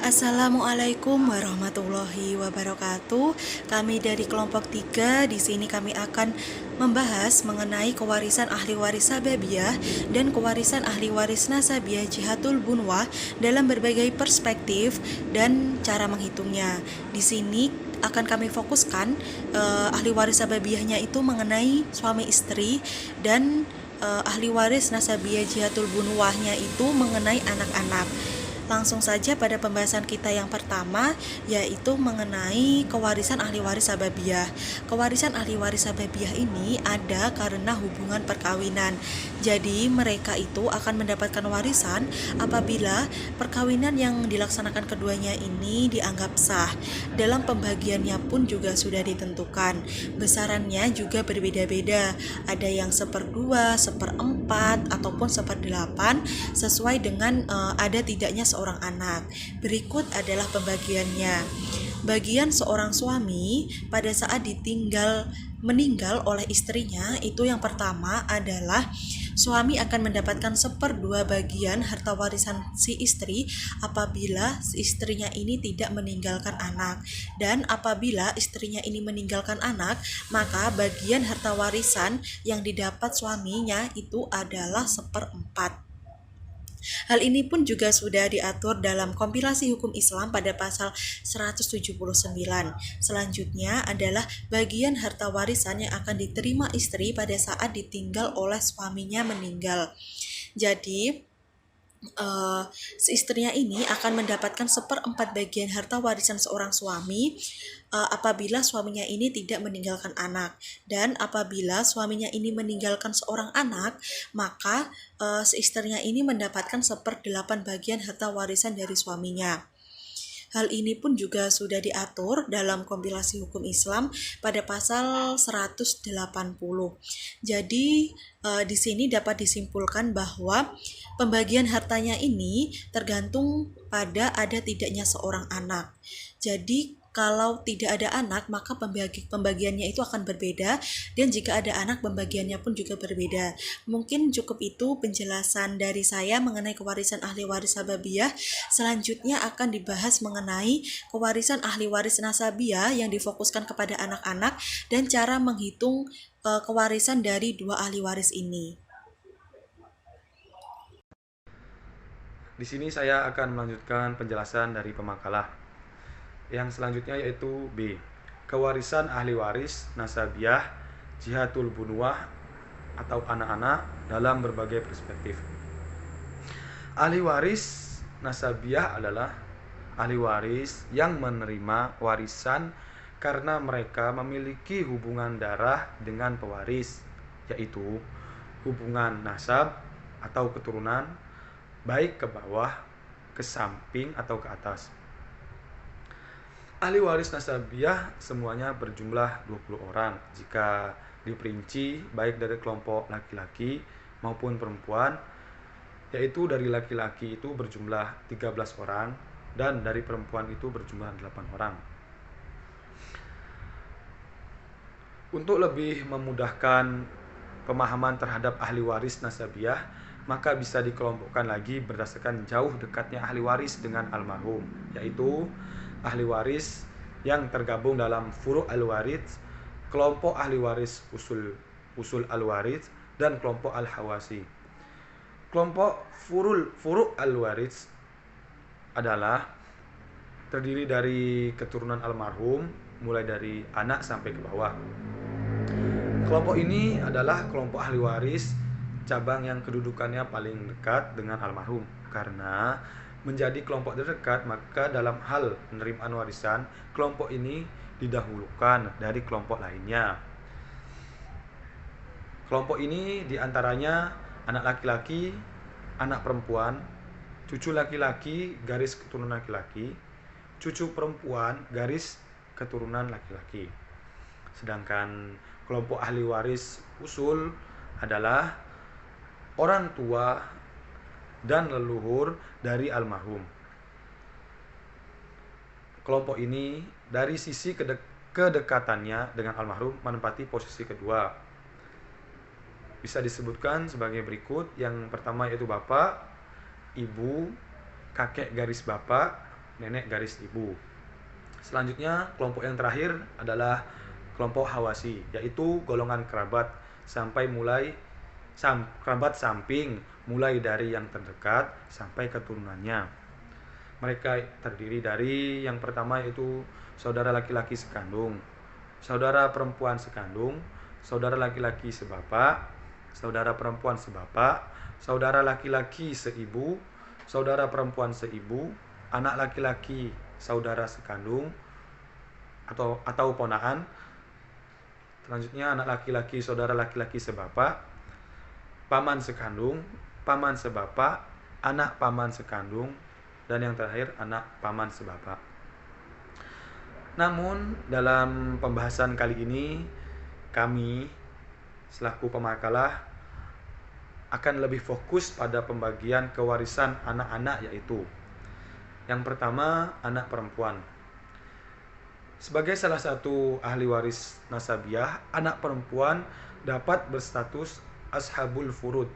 Assalamualaikum warahmatullahi wabarakatuh. Kami dari kelompok 3 di sini kami akan membahas mengenai kewarisan ahli waris sababiyah dan kewarisan ahli waris nasabiyah jihatul bunwah dalam berbagai perspektif dan cara menghitungnya. Di sini akan kami fokuskan ahli waris sababiyahnya itu mengenai suami istri dan ahli waris nasabiyah jihatul bunwahnya itu mengenai anak-anak. Langsung saja pada pembahasan kita yang pertama, yaitu mengenai kewarisan ahli waris sababiyah. Kewarisan ahli waris sababiyah ini ada karena hubungan perkawinan. Jadi mereka itu akan mendapatkan warisan apabila perkawinan yang dilaksanakan keduanya ini dianggap sah. Dalam pembagiannya pun juga sudah ditentukan. Besarannya juga berbeda-beda. Ada yang 1/2, 1/4, ataupun 1/8 sesuai dengan ada tidaknya seorang anak. Berikut adalah pembagiannya. Bagian seorang suami pada saat meninggal oleh istrinya itu yang pertama adalah suami akan mendapatkan 1/2 bagian harta warisan si istri apabila istrinya ini tidak meninggalkan anak, dan apabila istrinya ini meninggalkan anak maka bagian harta warisan yang didapat suaminya itu adalah 1/4. Hal ini pun juga sudah diatur dalam kompilasi hukum Islam pada pasal 179. Selanjutnya adalah bagian harta warisan yang akan diterima istri pada saat ditinggal oleh suaminya meninggal. Jadi si istrinya ini akan mendapatkan 1/4 bagian harta warisan seorang suami apabila suaminya ini tidak meninggalkan anak, dan apabila suaminya ini meninggalkan seorang anak maka si istrinya ini mendapatkan 1/8 bagian harta warisan dari suaminya. Hal ini pun juga sudah diatur dalam kompilasi hukum Islam pada pasal 180. Jadi di sini dapat disimpulkan bahwa pembagian hartanya ini tergantung pada ada tidaknya seorang anak. Jadi kalau tidak ada anak maka pembagiannya itu akan berbeda, dan jika ada anak pembagiannya pun juga berbeda. Mungkin cukup itu penjelasan dari saya mengenai kewarisan ahli waris sababiyah. Selanjutnya akan dibahas mengenai kewarisan ahli waris nasabiyah yang difokuskan kepada anak-anak dan cara menghitung kewarisan dari dua ahli waris ini. Di sini saya akan melanjutkan penjelasan dari pemakalah. Yang selanjutnya yaitu B. Kewarisan ahli waris nasabiyah jihatul bunwah atau anak-anak dalam berbagai perspektif. Ahli waris nasabiyah adalah ahli waris yang menerima warisan karena mereka memiliki hubungan darah dengan pewaris, yaitu hubungan nasab atau keturunan, baik ke bawah, ke samping, atau ke atas. Ahli waris nasabiyah semuanya berjumlah 20 orang jika diperinci baik dari kelompok laki-laki maupun perempuan, yaitu dari laki-laki itu berjumlah 13 orang dan dari perempuan itu berjumlah 8 orang. Untuk lebih memudahkan pemahaman terhadap ahli waris nasabiyah, maka bisa dikelompokkan lagi berdasarkan jauh dekatnya ahli waris dengan almarhum, yaitu ahli waris yang tergabung dalam furu' al-waris, kelompok ahli waris usul al-waris, dan kelompok al-hawasi. Kelompok furu' al-waris adalah terdiri dari keturunan almarhum mulai dari anak sampai ke bawah. Kelompok ini adalah kelompok ahli waris cabang yang kedudukannya paling dekat dengan almarhum, karena menjadi kelompok terdekat maka dalam hal penerimaan warisan kelompok ini didahulukan dari kelompok lainnya. Kelompok ini diantaranya anak laki-laki, anak perempuan, cucu laki-laki garis keturunan laki-laki, cucu perempuan garis keturunan laki-laki. Sedangkan kelompok ahli waris usul adalah orang tua dan leluhur dari almarhum. Kelompok ini dari sisi kedekatannya dengan almarhum menempati posisi kedua. Bisa disebutkan sebagai berikut. Yang pertama yaitu bapak, ibu, kakek garis bapak, nenek garis ibu. Selanjutnya kelompok yang terakhir adalah kelompok hawasi, yaitu golongan kerabat kerabat samping mulai dari yang terdekat sampai keturunannya. Mereka terdiri dari yang pertama yaitu saudara laki-laki sekandung, saudara perempuan sekandung, saudara laki-laki sebapak, saudara perempuan sebapak, saudara laki-laki seibu, saudara perempuan seibu, anak laki-laki saudara sekandung atau ponaan. Selanjutnya anak laki-laki saudara laki-laki sebapak, paman sekandung, paman sebapak, anak paman sekandung, dan yang terakhir anak paman sebapak. Namun dalam pembahasan kali ini kami selaku pemakalah akan lebih fokus pada pembagian kewarisan anak-anak, yaitu yang pertama anak perempuan. Sebagai salah satu ahli waris nasabiah, anak perempuan dapat berstatus ashabul furud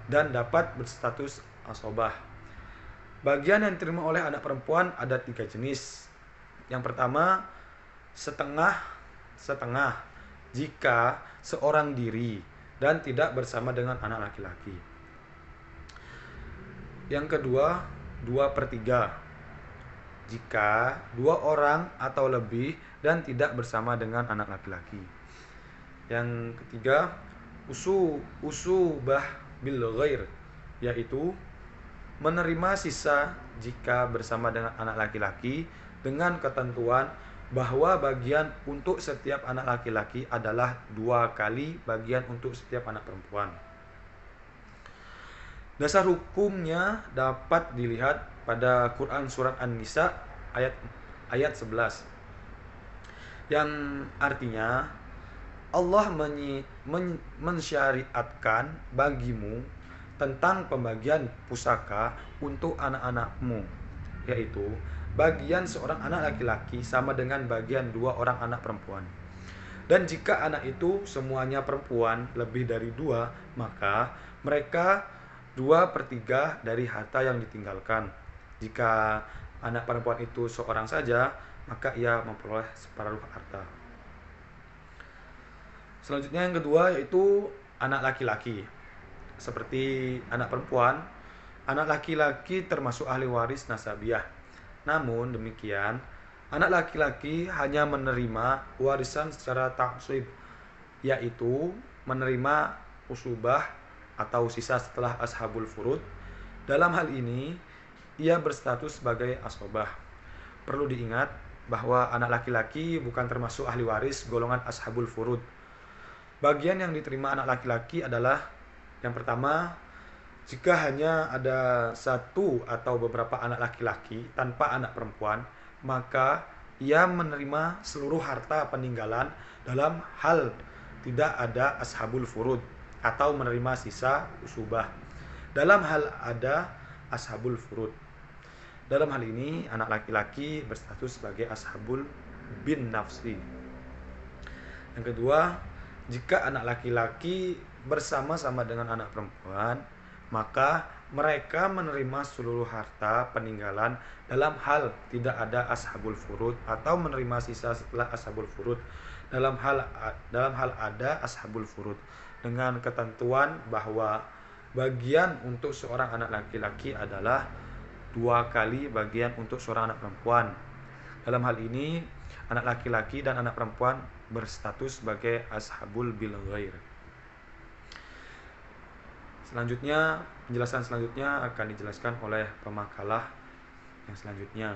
dan dapat berstatus asobah. Bagian yang diterima oleh anak perempuan ada 3 jenis. Yang pertama, setengah jika seorang diri dan tidak bersama dengan anak laki-laki. Yang kedua, 2/3 jika 2 orang atau lebih dan tidak bersama dengan anak laki-laki. Yang ketiga, usubah bil ghair, yaitu menerima sisa jika bersama dengan anak laki-laki dengan ketentuan bahwa bagian untuk setiap anak laki-laki adalah 2 kali bagian untuk setiap anak perempuan. Dasar hukumnya dapat dilihat pada Quran surat An-Nisa ayat 11, yang artinya Allah mensyariatkan bagimu tentang pembagian pusaka untuk anak-anakmu, yaitu bagian seorang anak laki-laki sama dengan bagian 2 orang anak perempuan. Dan jika anak itu semuanya perempuan lebih dari 2, maka mereka 2/3 dari harta yang ditinggalkan. Jika anak perempuan itu seorang saja, maka ia memperoleh separuh harta. Selanjutnya yang kedua yaitu anak laki-laki. Seperti anak perempuan, anak laki-laki termasuk ahli waris nasabiah. Namun demikian, anak laki-laki hanya menerima warisan secara taksib, yaitu menerima usubah atau sisa setelah ashabul furud. Dalam hal ini, ia berstatus sebagai asobah. Perlu diingat bahwa anak laki-laki bukan termasuk ahli waris golongan ashabul furud. Bagian yang diterima anak laki-laki adalah yang pertama, jika hanya ada 1 atau beberapa anak laki-laki tanpa anak perempuan, maka ia menerima seluruh harta peninggalan dalam hal tidak ada ashabul furud, atau menerima sisa usubah dalam hal ada ashabul furud. Dalam hal ini anak laki-laki berstatus sebagai ashabul bin nafsi. Yang kedua, jika anak laki-laki bersama-sama dengan anak perempuan, maka mereka menerima seluruh harta peninggalan dalam hal tidak ada ashabul furud, atau menerima sisa setelah ashabul furud dalam hal ada ashabul furud, dengan ketentuan bahwa bagian untuk seorang anak laki-laki adalah 2 kali bagian untuk seorang anak perempuan. Dalam hal ini anak laki-laki dan anak perempuan berstatus sebagai ashabul bil ghair. Selanjutnya, penjelasan selanjutnya akan dijelaskan oleh pemakalah yang selanjutnya.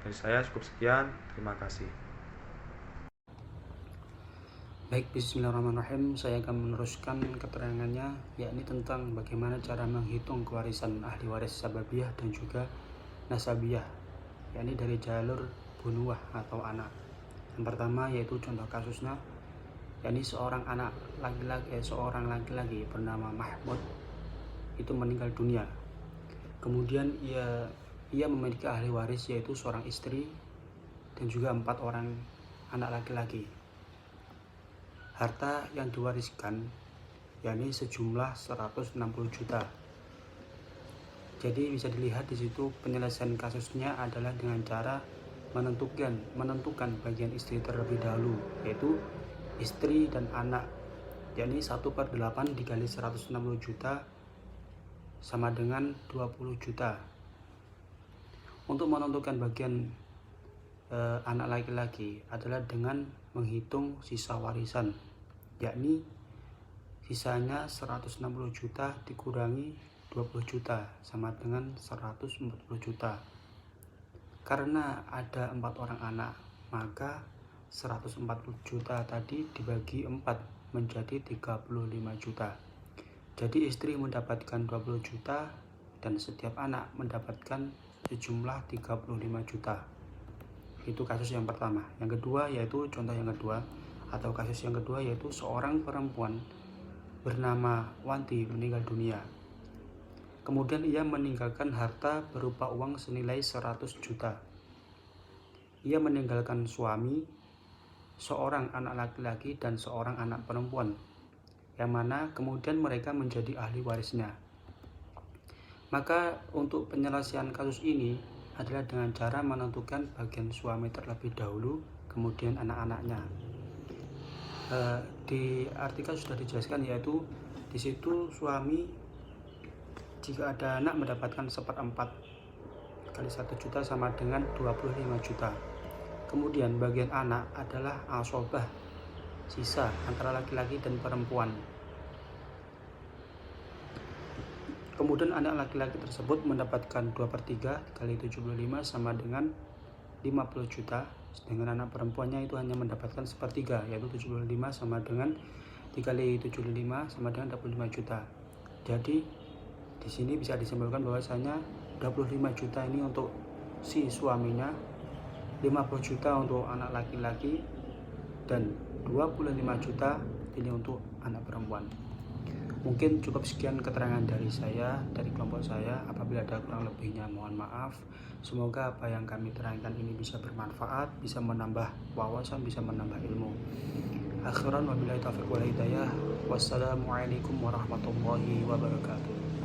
Dari saya cukup sekian, terima kasih. Baik, bismillahirrahmanirrahim. Saya akan meneruskan keterangannya, yakni tentang bagaimana cara menghitung kewarisan ahli waris sababiyah dan juga nasabiyah, yakni dari jalur bunuwah atau anak. Yang pertama yaitu contoh kasusnya, yakni seorang laki-laki bernama Mahmud itu meninggal dunia. Kemudian ia memiliki ahli waris, yaitu seorang istri dan juga 4 orang anak laki-laki. Harta yang diwariskan yakni sejumlah 160 juta. Jadi bisa dilihat di situ penyelesaian kasusnya adalah dengan cara menentukan bagian istri terlebih dahulu, yaitu istri dan anak, yakni 1/8 dikali 160 juta sama dengan 20 juta. Untuk menentukan bagian anak laki-laki adalah dengan menghitung sisa warisan, yakni sisanya 160 juta dikurangi 20 juta sama dengan 140 juta. Karena ada 4 orang anak, maka 140 juta tadi dibagi 4 menjadi 35 juta. Jadi istri mendapatkan 20 juta dan setiap anak mendapatkan sejumlah 35 juta. Itu kasus yang pertama. Yang kedua yaitu contoh yang kedua atau kasus yang kedua yaitu seorang perempuan bernama Wanti meninggal dunia. Kemudian ia meninggalkan harta berupa uang senilai 100 juta. Ia meninggalkan suami, seorang anak laki-laki dan seorang anak perempuan, yang mana kemudian mereka menjadi ahli warisnya. Maka untuk penyelesaian kasus ini adalah dengan cara menentukan bagian suami terlebih dahulu, kemudian anak-anaknya. Di artikel sudah dijelaskan yaitu di situ suami jika ada anak mendapatkan 1/4 kali 1 juta sama dengan 25 juta. Kemudian bagian anak adalah asobah, sisa antara laki-laki dan perempuan. Kemudian anak laki-laki tersebut mendapatkan 2/3 kali 75 sama dengan 50 juta. Sedangkan anak perempuannya itu hanya mendapatkan 1/3 yaitu 75 sama dengan 3 kali 75 sama dengan 25 juta. Jadi di sini bisa disimpulkan bahwasanya 25 juta ini untuk si suaminya, 50 juta untuk anak laki-laki, dan 25 juta ini untuk anak perempuan. Mungkin cukup sekian keterangan dari saya, dari kelompok saya. Apabila ada kurang lebihnya mohon maaf. Semoga apa yang kami terangkan ini bisa bermanfaat, bisa menambah wawasan, bisa menambah ilmu. Akhiran wabillahi taufiq wal hidayah. Wassalamualaikum warahmatullahi wabarakatuh.